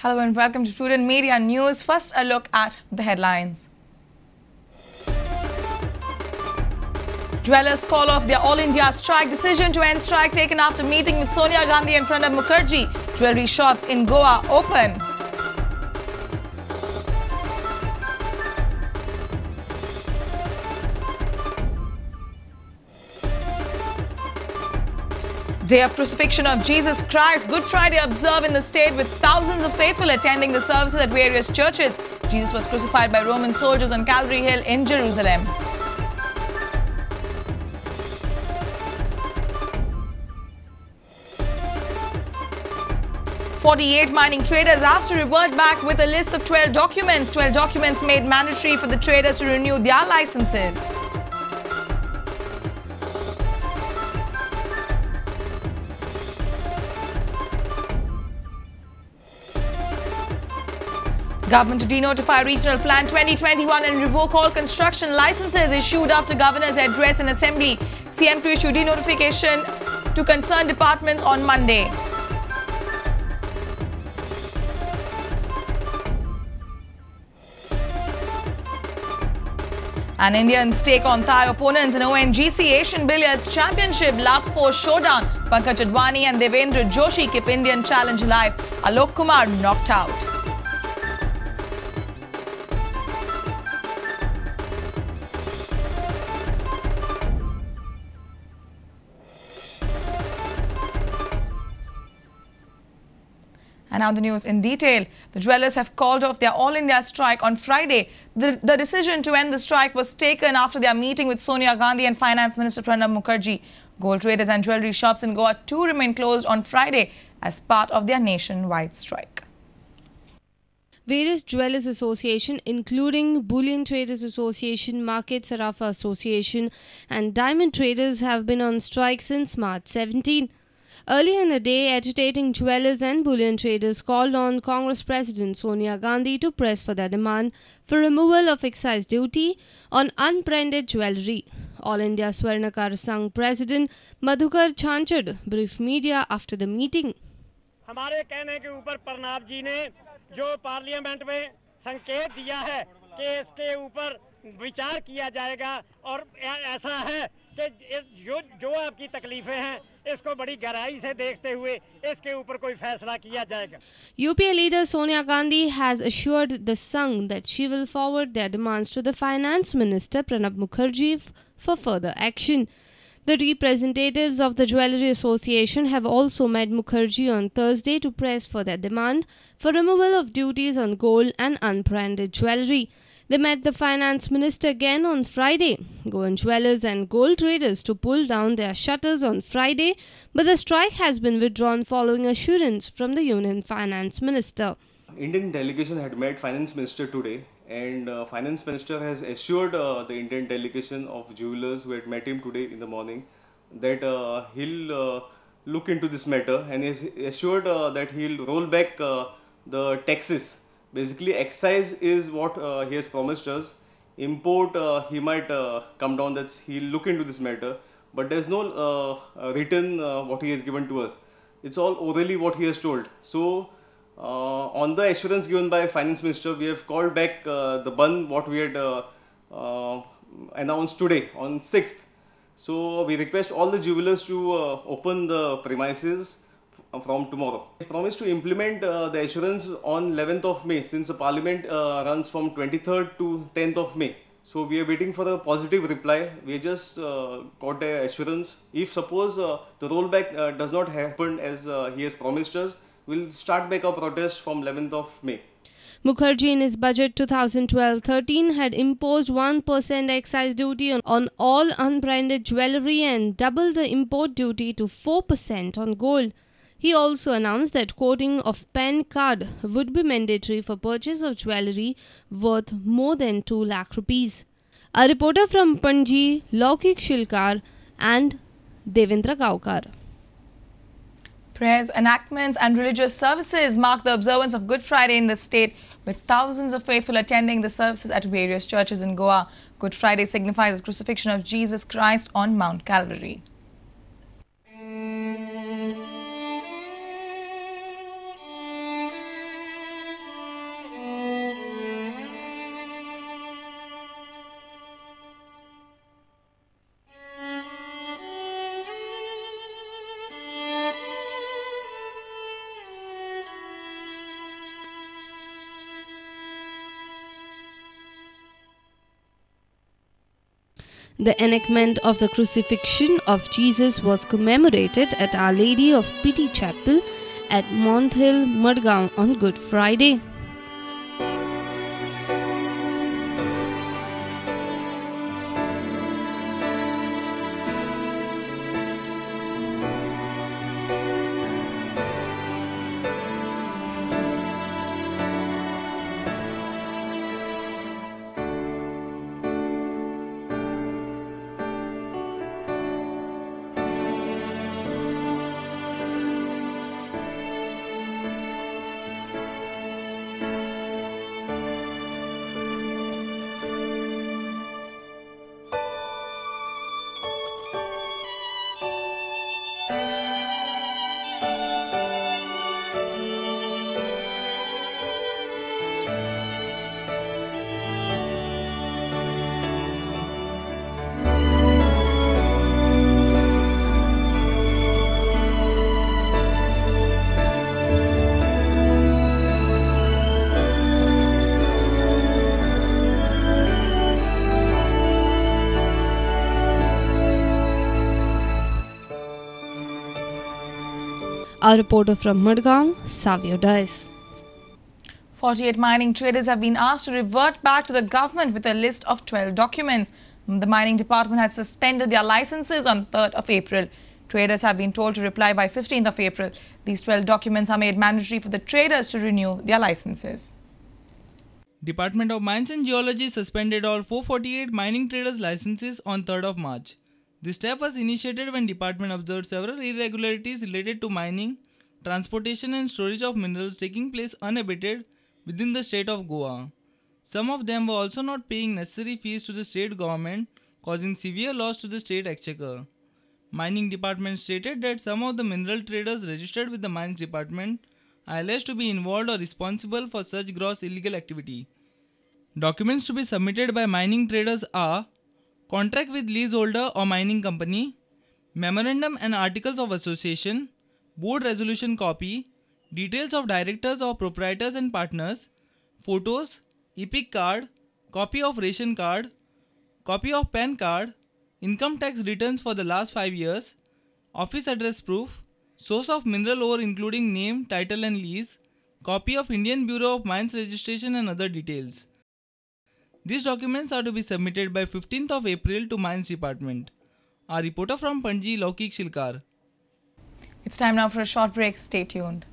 Hello and welcome to Prudent Media News. First, a look at the headlines. Jewellers call off their All India strike. Decision to end strike taken after meeting with Sonia Gandhi and Pranab Mukherjee. Jewellery shops in Goa open. Day of Crucifixion of Jesus Christ. Good Friday observed in the state with thousands of faithful attending the services at various churches. Jesus was crucified by Roman soldiers on Calvary Hill in Jerusalem. "48 mining traders asked to revert back with a list of 12 documents. 12 documents made mandatory for the traders to renew their licenses. Government to denotify Regional Plan 2021 and revoke all construction licenses issued after Governor's address in Assembly. CM to issue denotification to concerned departments on Monday. And Indians take on Thai opponents in ONGC Asian Billiards Championship last four showdown. Pankaj Advani and Devendra Joshi keep Indian challenge alive. Alok Kumar knocked out. And now the news in detail. The jewellers have called off their All India strike on Friday. The decision to end the strike was taken after their meeting with Sonia Gandhi and Finance Minister Pranab Mukherjee. Gold traders and jewellery shops in Goa too remain closed on Friday as part of their nationwide strike. Various Jewellers Association, including Bullion Traders Association, Market Sarafa Association and Diamond Traders have been on strike since March 17. Earlier in the day, agitating jewellers and bullion traders called on Congress President Sonia Gandhi to press for their demand for removal of excise duty on unbranded jewellery. All India Swarnakar Sangh President Madhukar Chanchad briefed media after the meeting. हमारे कहने के ऊपर प्रणाब जी ने जो parliament में संकेत दिया है कि इसके ऊपर विचार किया जाएगा और ऐसा है कि जो आपकी तकलीफें हैं इसको बड़ी गहराई से देखते हुए इसके ऊपर कोई फैसला किया जाएगा. UPA leader Sonia Gandhi has assured the Sangh that she will forward their demands to the Finance Minister Pranab Mukherjee for further action. The representatives of the Jewellery Association have also met Mukherjee on Thursday to press for their demand for removal of duties on gold and unbranded jewellery. They met the Finance Minister again on Friday. Goan jewellers and gold traders to pull down their shutters on Friday, but the strike has been withdrawn following assurance from the Union Finance Minister. Indian delegation had met Finance Minister today, and Finance Minister has assured the Indian delegation of jewellers who had met him today in the morning that he'll look into this matter, and he has assured that he'll roll back the taxes. Basically, excise is what he has promised us. Import, he might come down, that he'll look into this matter. But there's no written what he has given to us. It's all orally what he has told. So, on the assurance given by Finance Minister, we have called back the ban what we had announced today on 6th. So, we request all the jewellers to open the premises from tomorrow. He promised to implement the assurance on 11th of May, since the Parliament runs from 23rd to 10th of May. So we are waiting for a positive reply. We just got a assurance. If suppose the rollback does not happen as he has promised us, we'll start back our protest from 11th of May. Mukherjee in his budget 2012-13 had imposed 1% excise duty on all unbranded jewellery and doubled the import duty to 4% on gold. He also announced that quoting of PAN card would be mandatory for purchase of jewellery worth more than 2 lakh rupees. A reporter from Panji, Laukik Shilkar and Devendra Gaukar. Prayers, enactments and religious services mark the observance of Good Friday in the state, with thousands of faithful attending the services at various churches in Goa. Good Friday signifies the crucifixion of Jesus Christ on Mount Calvary. The enactment of the crucifixion of Jesus was commemorated at Our Lady of Pity Chapel at Monthill, Madgaon on Good Friday. Our reporter from Madgaon, Savio Dice. 48 mining traders have been asked to revert back to the government with a list of 12 documents. The mining department had suspended their licenses on 3rd of April. Traders have been told to reply by 15th of April. These 12 documents are made mandatory for the traders to renew their licenses. Department of Mines and Geology suspended all 448 mining traders' licenses on 3rd of March. This step was initiated when department observed several irregularities related to mining, transportation and storage of minerals taking place unabated within the state of Goa. Some of them were also not paying necessary fees to the state government, causing severe loss to the state exchequer. Mining department stated that some of the mineral traders registered with the mines department are alleged to be involved or responsible for such gross illegal activity. Documents to be submitted by mining traders are contract with leaseholder or mining company, memorandum and articles of association, board resolution copy, details of directors or proprietors and partners, photos, EPIC card, copy of ration card, copy of PAN card, income tax returns for the last 5 years, office address proof, source of mineral ore including name, title and lease, copy of Indian Bureau of Mines registration and other details. These documents are to be submitted by 15th of April to Mines Department. Our reporter from Panji, Laukik Shilkar. It's time now for a short break. Stay tuned.